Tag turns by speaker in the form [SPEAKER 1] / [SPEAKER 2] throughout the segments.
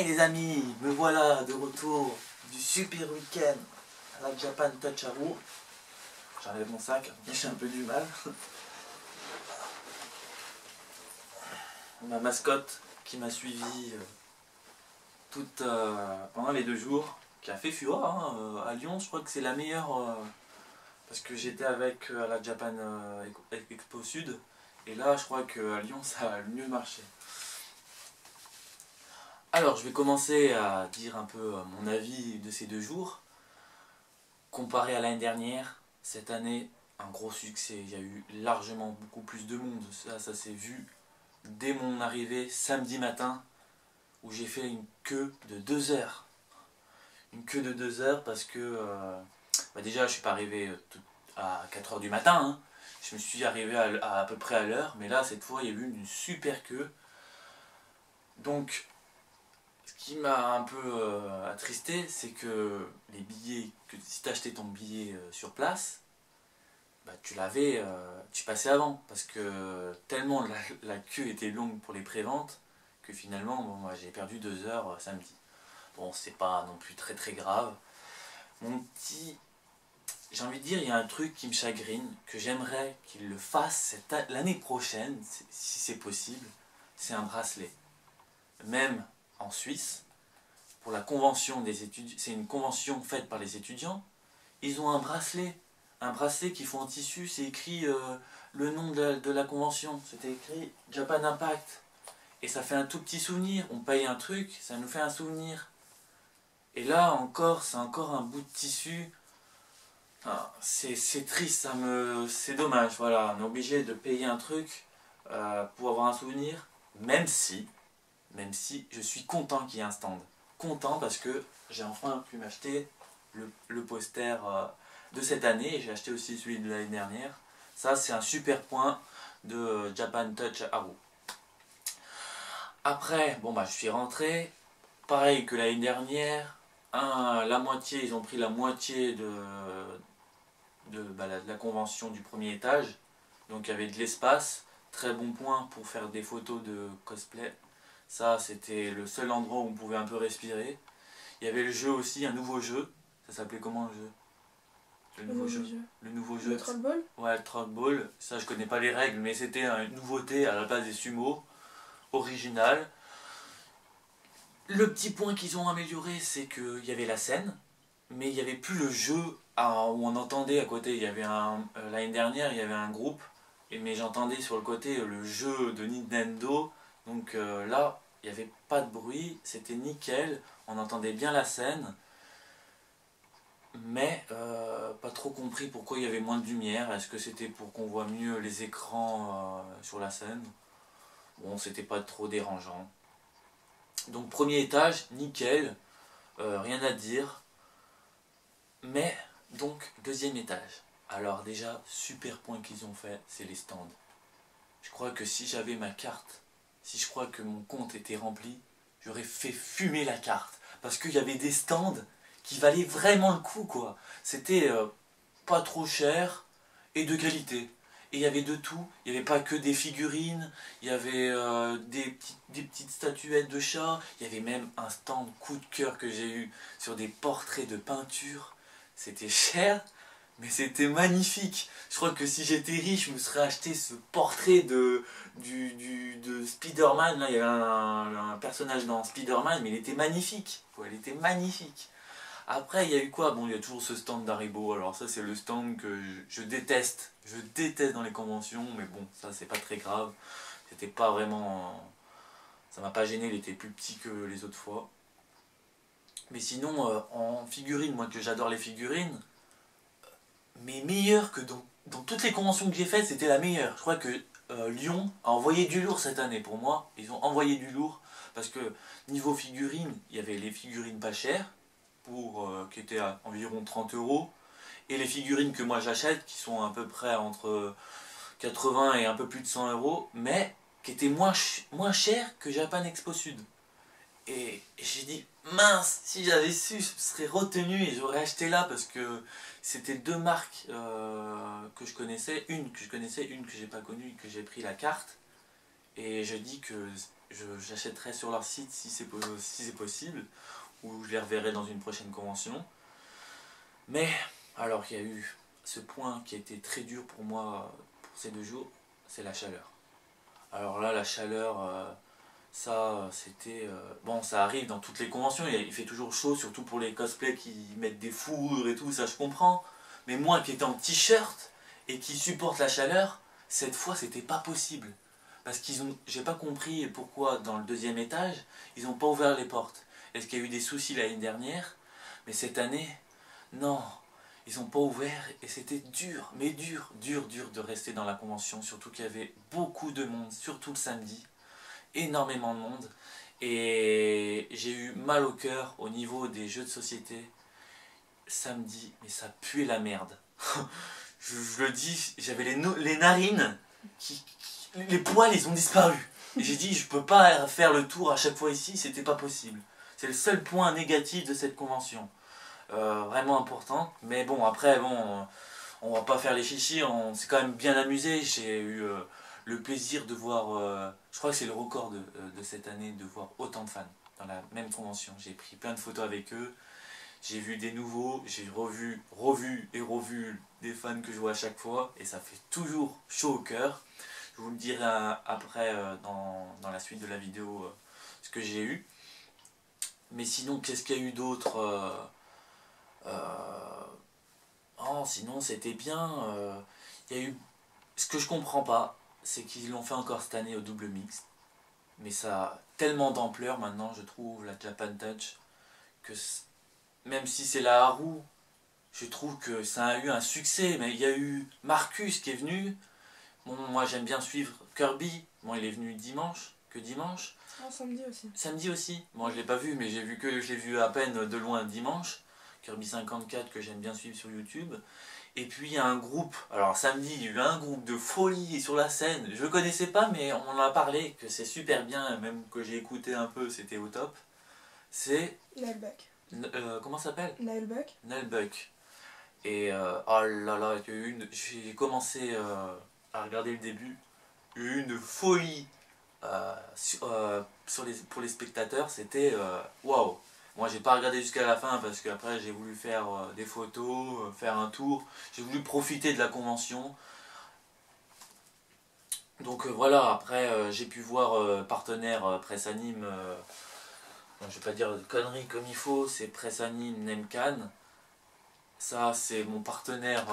[SPEAKER 1] Hey les amis, me voilà de retour du super week-end à la Japan Touch Arrow. J'enlève mon sac, j'ai un peu du mal. Ma mascotte qui m'a suivi pendant les 2 jours, qui a fait fureur à Lyon. Je crois que c'est la meilleure parce que j'étais avec à la Japan Expo Sud et là je crois qu'à Lyon ça a le mieux marché. Alors je vais commencer à dire un peu mon avis de ces 2 jours. Comparé à l'année dernière, cette année, un gros succès. Il y a eu largement beaucoup plus de monde. Ça s'est vu dès mon arrivée samedi matin, où j'ai fait une queue de 2 heures. Une queue de 2 heures parce que déjà je suis pas arrivé à 4 heures du matin. Hein. Je me suis arrivé à peu près à l'heure, mais là cette fois il y a eu une super queue. Donc ce qui m'a un peu attristé, c'est que les billets, si tu achetais ton billet sur place, bah, tu passais avant, parce que tellement la queue était longue pour les préventes, que finalement bon, moi, j'ai perdu 2 heures samedi. Bon, c'est pas non plus très très grave. J'ai envie de dire, il y a un truc qui me chagrine, que j'aimerais qu'il le fasse l'année prochaine, si c'est possible, c'est un bracelet. Même en Suisse, pour la convention des étudiants, c'est une convention faite par les étudiants, ils ont un bracelet qu'ils font en tissu, c'est écrit le nom de la convention, c'était écrit Japan Impact, et ça fait un tout petit souvenir, on paye un truc, ça nous fait un souvenir, et là encore, c'est encore un bout de tissu, enfin, c'est triste, c'est dommage, voilà, on est obligé de payer un truc pour avoir un souvenir, même si je suis content qu'il y ait un stand. Content parce que j'ai enfin pu m'acheter le poster de cette année et j'ai acheté aussi celui de l'année dernière. Ça c'est un super point de Japan Touch Arrow. Après, bon bah je suis rentré, pareil que l'année dernière, ils ont pris la moitié de la convention du premier étage, donc il y avait de l'espace, très bon point pour faire des photos de cosplay. Ça, c'était le seul endroit où on pouvait un peu respirer. Il y avait le jeu aussi, un nouveau jeu. Ça s'appelait comment le jeu? Le nouveau jeu. Le nouveau jeu.
[SPEAKER 2] Le Trollball?
[SPEAKER 1] Ouais, le Trollball. Ça, je connais pas les règles, mais c'était une nouveauté à la place des sumo. Original. Le petit point qu'ils ont amélioré, c'est qu'il y avait la scène, mais il n'y avait plus le jeu où on entendait à côté. Il y avait l'année dernière, il y avait un groupe, mais j'entendais sur le côté le jeu de Nintendo. Donc là, il n'y avait pas de bruit, c'était nickel, on entendait bien la scène, mais pas trop compris pourquoi il y avait moins de lumière. Est-ce que c'était pour qu'on voit mieux les écrans sur la scène? Bon, c'était pas trop dérangeant. Donc premier étage, nickel, rien à dire. Mais donc deuxième étage. Alors déjà, super point qu'ils ont fait, c'est les stands. Je crois que si j'avais ma carte, si je crois que mon compte était rempli, j'aurais fait fumer la carte. Parce qu'il y avait des stands qui valaient vraiment le coup, quoi. C'était pas trop cher et de qualité. Et il y avait de tout. Il n'y avait pas que des figurines, il y avait des petites statuettes de chats, il y avait même un stand coup de cœur que j'ai eu sur des portraits de peinture. C'était cher, mais c'était magnifique. Je crois que si j'étais riche, je me serais acheté ce portrait de Spider-Man. Là, il y avait un personnage dans Spider-Man, mais il était magnifique. Ouais, il était magnifique. Après, il y a eu quoi? Bon, il y a toujours ce stand d'Haribo. Alors ça, c'est le stand que je déteste. Je déteste dans les conventions, mais bon, ça, c'est pas très grave. C'était pas vraiment... Ça m'a pas gêné, il était plus petit que les autres fois. Mais sinon, en figurines, moi que j'adore les figurines, mais meilleure que dans toutes les conventions que j'ai faites, c'était la meilleure. Je crois que Lyon a envoyé du lourd cette année pour moi. Ils ont envoyé du lourd parce que niveau figurines, il y avait les figurines pas chères, qui étaient à environ 30 €, et les figurines que moi j'achète, qui sont à peu près entre 80 et un peu plus de 100 €, mais qui étaient moins chères que Japan Expo Sud. Et j'ai dit, mince, si j'avais su, je serais retenu et j'aurais acheté là parce que c'était 2 marques que je connaissais, une que j'ai pas connue et que j'ai pris la carte. Et je dis que j'achèterai sur leur site si c'est possible, ou je les reverrai dans une prochaine convention. Mais, alors qu'il y a eu ce point qui a été très dur pour moi pour ces 2 jours, c'est la chaleur. Alors là, la chaleur, ça, c'était... bon, ça arrive dans toutes les conventions, il fait toujours chaud, surtout pour les cosplays qui mettent des foudres et tout, ça je comprends. Mais moi qui étais en t-shirt et qui supporte la chaleur, cette fois, c'était pas possible. Parce qu'ils ont... J'ai pas compris pourquoi, dans le 2e étage, ils n'ont pas ouvert les portes. Est-ce qu'il y a eu des soucis l'année dernière? Mais cette année, non. Ils n'ont pas ouvert et c'était dur, mais dur de rester dans la convention. Surtout qu'il y avait beaucoup de monde, surtout le samedi. Énormément de monde. Et j'ai eu mal au cœur au niveau des jeux de société. Samedi, mais ça puait la merde. je le dis, j'avais les narines les poils, ils ont disparu. Et j'ai dit, je peux pas faire le tour à chaque fois ici, c'était pas possible. C'est le seul point négatif de cette convention. Vraiment important. Mais bon, après, bon, on va pas faire les chichis, on s'est quand même bien amusé. J'ai eu le plaisir de voir, je crois que c'est le record de cette année, de voir autant de fans dans la même convention. J'ai pris plein de photos avec eux. J'ai vu des nouveaux, j'ai revu et revu des fans que je vois à chaque fois. Et ça fait toujours chaud au cœur. Je vous le dirai après dans la suite de la vidéo ce que j'ai eu. Mais sinon, qu'est-ce qu'il y a eu d'autre oh, sinon, c'était bien. Il y a eu... Ce que je comprends pas, c'est qu'ils l'ont fait encore cette année au double mixte. Mais ça a tellement d'ampleur maintenant, je trouve, la Japan Touch, que même si c'est la Haru, je trouve que ça a eu un succès. Mais il y a eu Marcus qui est venu. Bon, moi j'aime bien suivre Kirby. Bon, il est venu dimanche.
[SPEAKER 2] Ah, samedi aussi.
[SPEAKER 1] Samedi aussi. Moi je l'ai pas vu, mais je l'ai vu à peine de loin dimanche. Kirby 54 que j'aime bien suivre sur YouTube. Et puis il y a un groupe, alors samedi il y a eu un groupe de folie sur la scène. Je ne le connaissais pas, mais on en a parlé, que c'est super bien, même que j'ai écouté un peu, c'était au top. C'est...
[SPEAKER 2] Nailbuck.
[SPEAKER 1] Comment ça s'appelle?
[SPEAKER 2] Nailbuck.
[SPEAKER 1] Nailbuck. Et oh là là, j'ai commencé à regarder le début. Une folie pour les spectateurs, c'était waouh! Moi j'ai pas regardé jusqu'à la fin parce qu'après j'ai voulu faire des photos, faire un tour, j'ai voulu profiter de la convention. Donc voilà, après j'ai pu voir partenaire Presse Anime, je vais pas dire de conneries comme il faut, c'est Presse Anime Nemcan. Ça c'est mon partenaire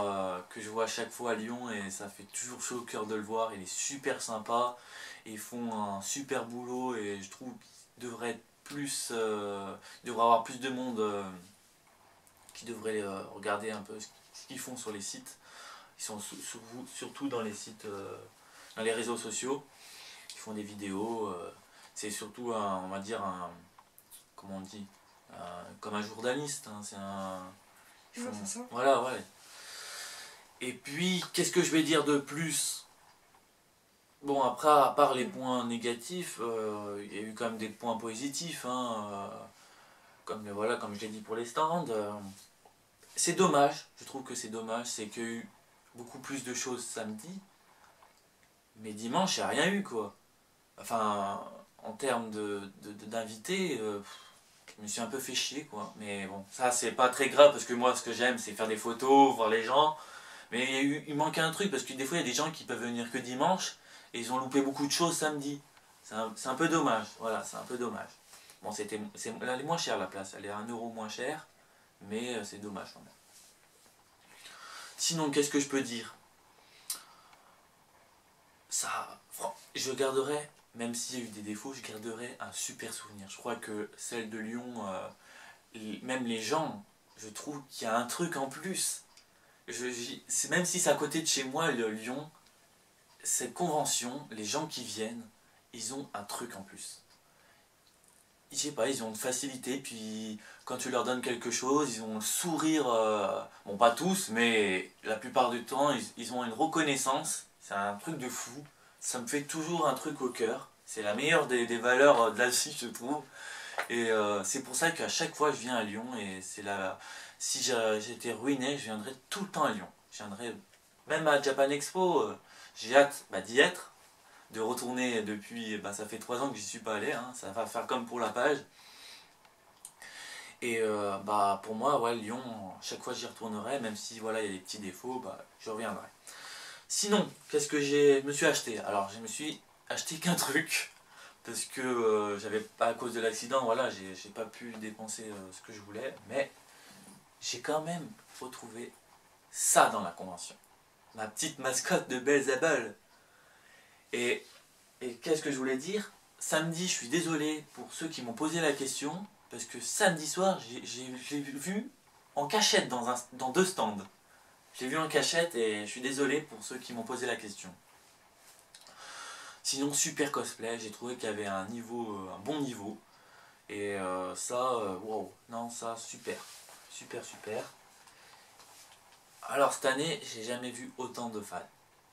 [SPEAKER 1] que je vois à chaque fois à Lyon et ça fait toujours chaud au cœur de le voir, il est super sympa, ils font un super boulot et je trouve qu'il devrait être plus, il devrait y avoir plus de monde qui devrait regarder un peu ce qu'ils font sur les sites. Ils sont surtout dans les sites, dans les réseaux sociaux. Ils font des vidéos. C'est surtout, on va dire, comment on dit, comme un journaliste. Hein, c'est un...
[SPEAKER 2] Ouais, c'est ça.
[SPEAKER 1] Voilà, ouais. Et puis, qu'est-ce que je vais dire de plus? Bon, après, à part les points négatifs, il y a eu quand même des points positifs. Hein, comme, voilà, comme je l'ai dit pour les stands. C'est dommage, je trouve que c'est dommage, c'est qu'il y a eu beaucoup plus de choses samedi, mais dimanche, il n'y a rien eu, quoi. Enfin, en termes d'invités, je me suis un peu fait chier, quoi. Mais bon, ça, c'est pas très grave, parce que moi, ce que j'aime, c'est faire des photos, voir les gens. Mais il manquait un truc, parce que des fois, il y a des gens qui peuvent venir que dimanche, et ils ont loupé beaucoup de choses samedi. C'est un peu dommage, voilà, c'est un peu dommage. Bon, elle est moins chère, la place, elle est à 1 € moins chère, mais c'est dommage quand même. Sinon, qu'est-ce que je peux dire? Ça, je garderai, même s'il y a eu des défauts, je garderai un super souvenir. Je crois que celle de Lyon, même les gens, je trouve qu'il y a un truc en plus. Même si c'est à côté de chez moi, Lyon, cette convention, les gens qui viennent, ils ont un truc en plus. Je sais pas, ils ont une facilité, puis quand tu leur donnes quelque chose, ils ont le sourire, bon pas tous, mais la plupart du temps, ils ont une reconnaissance, c'est un truc de fou, ça me fait toujours un truc au cœur, c'est la meilleure des valeurs de l'Asie, je trouve, et c'est pour ça qu'à chaque fois je viens à Lyon, et si j'étais ruiné, je viendrais tout le temps à Lyon, je viendrais même à Japan Expo, j'ai hâte d'y être, de retourner depuis, ça fait 3 ans que j'y suis pas allé, hein, ça va faire comme pour la page. Et pour moi, ouais, Lyon, chaque fois j'y retournerai, même si voilà, il y a des petits défauts, je reviendrai. Sinon, qu'est-ce que je me suis acheté? Alors, je me suis acheté qu'un truc, parce que j'avais pas, à cause de l'accident, voilà, j'ai pas pu dépenser ce que je voulais, mais j'ai quand même retrouvé ça dans la convention. Ma petite mascotte de Belzebub. Et qu'est-ce que je voulais dire? Samedi, je suis désolé pour ceux qui m'ont posé la question, parce que samedi soir, j'ai vu en cachette dans 2 stands. J'ai vu en cachette et je suis désolé pour ceux qui m'ont posé la question. Sinon, super cosplay, j'ai trouvé qu'il y avait un bon niveau. Et wow, non, ça, super. Super, super. Alors, cette année, j'ai jamais vu autant de fans.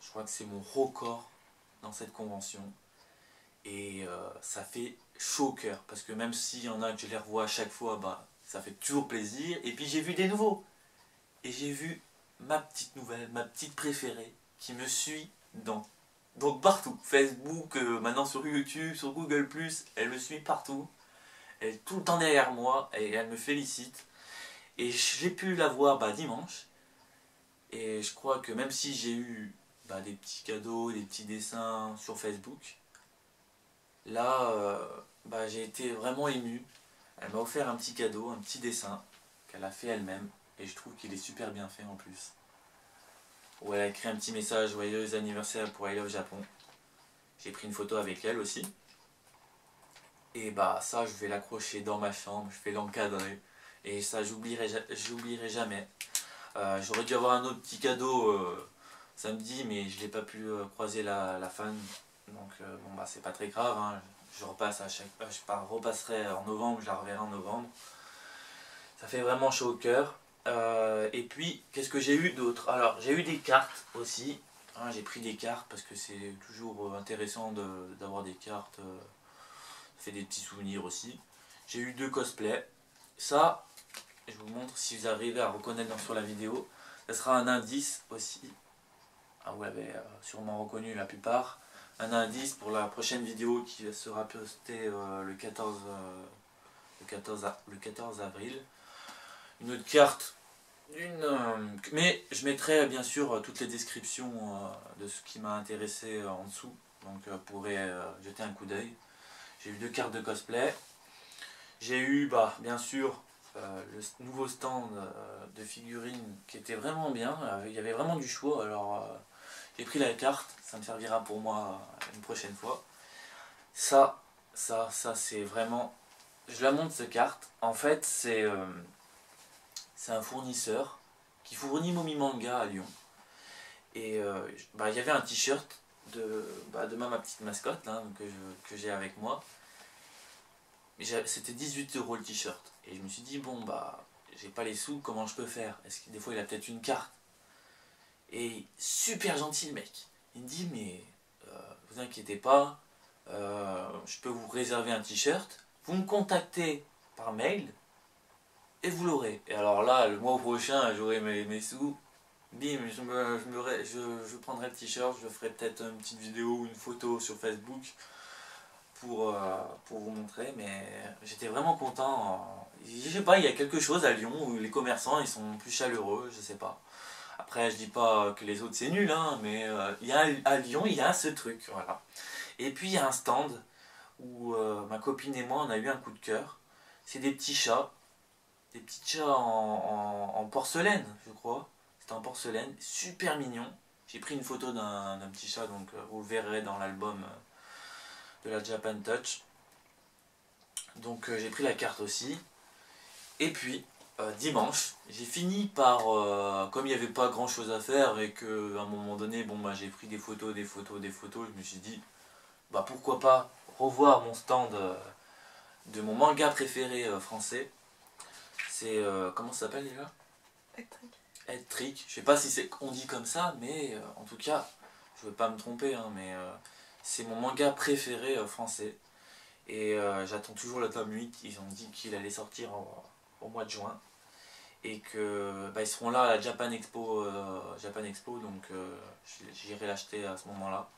[SPEAKER 1] Je crois que c'est mon record dans cette convention. Et ça fait chaud au cœur, parce que même s'il y en a que je les revois à chaque fois, ça fait toujours plaisir. Et puis j'ai vu des nouveaux. Et j'ai vu ma petite nouvelle, ma petite préférée, qui me suit donc partout. Facebook, maintenant sur YouTube, sur Google+, elle me suit partout. Elle est tout le temps derrière moi et elle me félicite. Et j'ai pu la voir dimanche. Et je crois que même si j'ai eu des petits cadeaux, des petits dessins sur Facebook, là, j'ai été vraiment ému. Elle m'a offert un petit cadeau, un petit dessin qu'elle a fait elle-même. Et je trouve qu'il est super bien fait en plus. Où elle a écrit un petit message: joyeux anniversaire pour I Love Japon. J'ai pris une photo avec elle aussi. Et ça, je vais l'accrocher dans ma chambre, je vais l'encadrer. Et ça, j'oublierai jamais. J'aurais dû avoir un autre petit cadeau samedi, mais je n'ai pas pu croiser la fan. Donc c'est pas très grave, hein. Je repasserai en novembre, je la reverrai en novembre. Ça fait vraiment chaud au cœur. Et puis, qu'est-ce que j'ai eu d'autre? Alors, j'ai eu des cartes aussi. Hein, j'ai pris des cartes parce que c'est toujours intéressant d'avoir des cartes. Ça fait des petits souvenirs aussi. J'ai eu 2 cosplays. Ça, je vous montre si vous arrivez à reconnaître sur la vidéo. Ça sera un indice aussi. Ah, vous l'avez sûrement reconnu la plupart. Un indice pour la prochaine vidéo qui sera postée le 14 avril. Une autre carte. Mais je mettrai bien sûr toutes les descriptions de ce qui m'a intéressé en dessous. Donc vous pourrez jeter un coup d'œil. J'ai eu 2 cartes de cosplay. J'ai eu bien sûr le nouveau stand de figurines qui était vraiment bien. Il y avait vraiment du choix. Alors j'ai pris la carte. Ça me servira pour moi une prochaine fois. Ça c'est vraiment... Je la montre cette carte. En fait c'est un fournisseur qui fournit Momi Manga à Lyon. Et il y avait un t-shirt de ma petite mascotte là, que j'ai avec moi. C'était 18 € le t-shirt. Et je me suis dit, j'ai pas les sous, comment je peux faire? Est-ce que des fois il a peut-être une carte? Et super gentil le mec. Il me dit, mais vous inquiétez pas, je peux vous réserver un t-shirt. Vous me contactez par mail et vous l'aurez. Et alors là, le mois prochain, j'aurai mes sous. Bim, je prendrai le t-shirt, je ferai peut-être une petite vidéo ou une photo sur Facebook pour vous montrer, mais j'étais vraiment content. Je sais pas, il y a quelque chose à Lyon où les commerçants ils sont plus chaleureux, je sais pas. Après, je dis pas que les autres c'est nul, hein, mais à Lyon il y a ce truc, voilà. Et puis il y a un stand où ma copine et moi on a eu un coup de cœur. C'est des petits chats en porcelaine, je crois. C'était en porcelaine, super mignon. J'ai pris une photo d'un petit chat, donc vous le verrez dans l'album de la Japan Touch. Donc j'ai pris la carte aussi. Et puis dimanche, j'ai fini par, comme il n'y avait pas grand chose à faire et qu'à un moment donné, j'ai pris des photos, je me suis dit, pourquoi pas revoir mon stand de mon manga préféré français. C'est, comment ça s'appelle déjà? Ed-Trick. Je sais pas si on dit comme ça, mais en tout cas, je veux pas me tromper, hein, mais c'est mon manga préféré français. Et j'attends toujours le tome 8, ils ont dit qu'il allait sortir au mois de juin. Et que ils seront là à la Japan Expo, donc j'irai l'acheter à ce moment-là.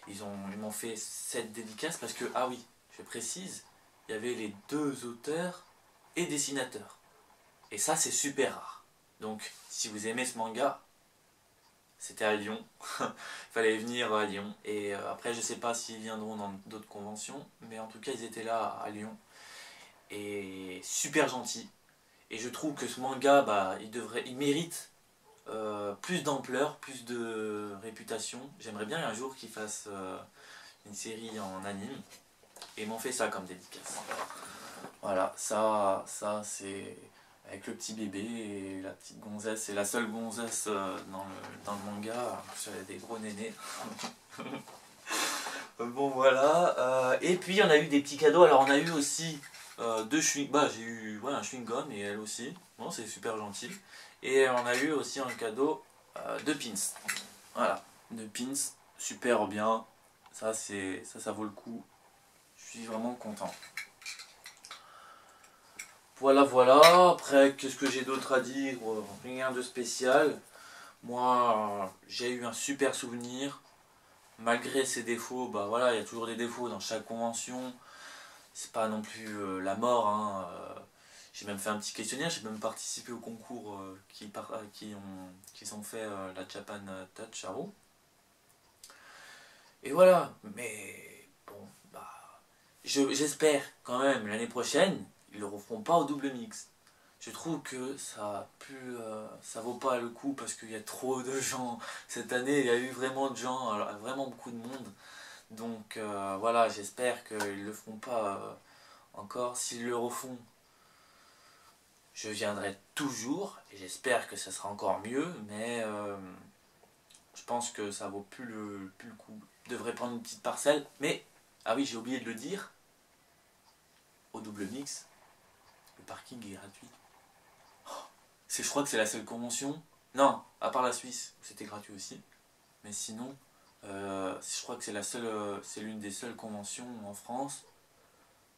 [SPEAKER 1] Ils m'ont fait cette dédicace parce que, ah oui, je précise, il y avait les 2 auteurs et dessinateurs. Et ça, c'est super rare. Donc, si vous aimez ce manga, c'était à Lyon. Il fallait venir à Lyon. Et après, je sais pas s'ils viendront dans d'autres conventions, mais en tout cas, ils étaient là à Lyon. Et super gentils. Et je trouve que ce manga, bah, il mérite plus d'ampleur, plus de réputation. J'aimerais bien un jour qu'ils fassent une série en anime. Et ils m'ont fait ça comme dédicace. Voilà, ça c'est avec le petit bébé et la petite gonzesse. C'est la seule gonzesse dans le manga. Elle a des gros nénés. Bon voilà. Et puis on a eu des petits cadeaux. Alors on a eu aussi j'ai eu un chewing-gum et elle aussi. Bon, c'est super gentil. Et on a eu aussi un cadeau de pins. Voilà, de pins, super bien. Ça vaut le coup. Je suis vraiment content. Voilà. Après, qu'est-ce que j'ai d'autre à dire? Rien de spécial. Moi, j'ai eu un super souvenir. Malgré ses défauts, bah voilà, il y a toujours des défauts dans chaque convention. C'est pas non plus la mort, hein. J'ai même fait un petit questionnaire, j'ai même participé au concours qui ont fait la Japan Touch Arrow. Et voilà, mais bon, bah, j'espère quand même l'année prochaine, ils le referont pas au double mix. Je trouve que ça vaut pas le coup parce qu'il y a trop de gens. Cette année, il y a eu vraiment de gens, alors, vraiment beaucoup de monde. Donc voilà, j'espère qu'ils le feront pas encore. S'ils le refont, je viendrai toujours et j'espère que ça sera encore mieux, mais je pense que ça vaut plus le coup. Je devrais prendre une petite parcelle, mais, ah oui, j'ai oublié de le dire, au double mix, le parking est gratuit. Je crois que c'est la seule convention, non, à part la Suisse, où c'était gratuit aussi, mais sinon, je crois que c'est l'une des seules conventions en France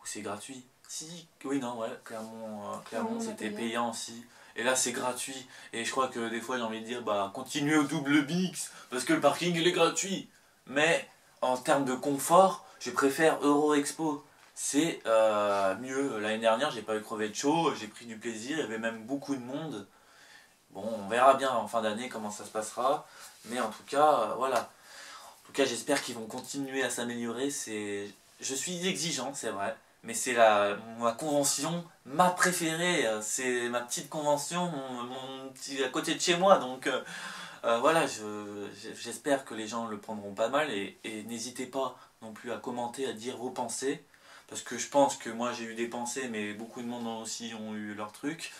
[SPEAKER 1] où c'est gratuit. Si, oui, non, ouais, Clermont c'était payant aussi. Et là c'est gratuit. Et je crois que des fois j'ai envie de dire, bah continuez au double mix, parce que le parking il est gratuit. Mais en termes de confort, je préfère Euro Expo. C'est mieux. L'année dernière j'ai pas eu crevé de chaud, j'ai pris du plaisir, il y avait même beaucoup de monde. Bon, on verra bien en fin d'année comment ça se passera. Mais en tout cas, voilà. En tout cas j'espère qu'ils vont continuer à s'améliorer. Je suis exigeant, c'est vrai. Mais c'est ma convention, ma préférée, c'est ma petite convention, mon petit à côté de chez moi, donc voilà, j'espère que les gens le prendront pas mal et n'hésitez pas non plus à commenter, à dire vos pensées, parce que je pense que moi j'ai eu des pensées, mais beaucoup de monde aussi ont eu leur truc.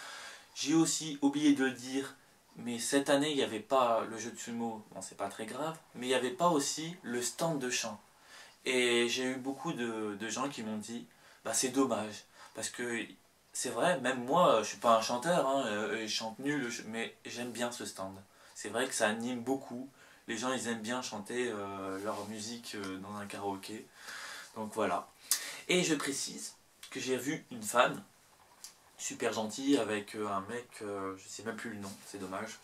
[SPEAKER 1] J'ai aussi oublié de le dire, mais cette année il n'y avait pas le jeu de sumo, bon c'est pas très grave, mais il n'y avait pas aussi le stand de chant. Et j'ai eu beaucoup de gens qui m'ont dit, bah c'est dommage, parce que c'est vrai, même moi, je suis pas un chanteur, hein, je chante nul, mais j'aime bien ce stand. C'est vrai que ça anime beaucoup, les gens ils aiment bien chanter leur musique dans un karaoké, donc voilà. Et je précise que j'ai vu une fan, super gentille, avec un mec, je sais même plus le nom, c'est dommage,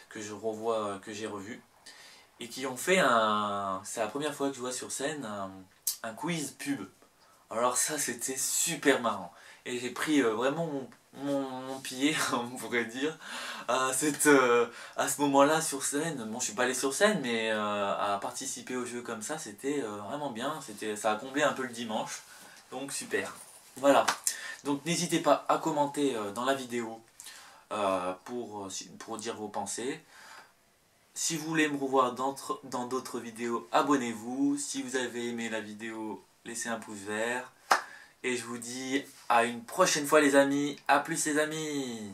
[SPEAKER 1] que j'ai revu, et qui ont fait c'est la première fois que je vois sur scène un quiz pub. Alors ça c'était super marrant. Et j'ai pris vraiment mon pied, on pourrait dire, à ce moment-là sur scène. Bon, je suis pas allé sur scène, mais à participer au jeu comme ça, c'était vraiment bien. Ça a comblé un peu le dimanche. Donc super. Voilà. Donc n'hésitez pas à commenter dans la vidéo pour dire vos pensées. Si vous voulez me revoir dans d'autres vidéos, abonnez-vous. Si vous avez aimé la vidéo, laissez un pouce vert. Et je vous dis à une prochaine fois les amis. A plus les amis.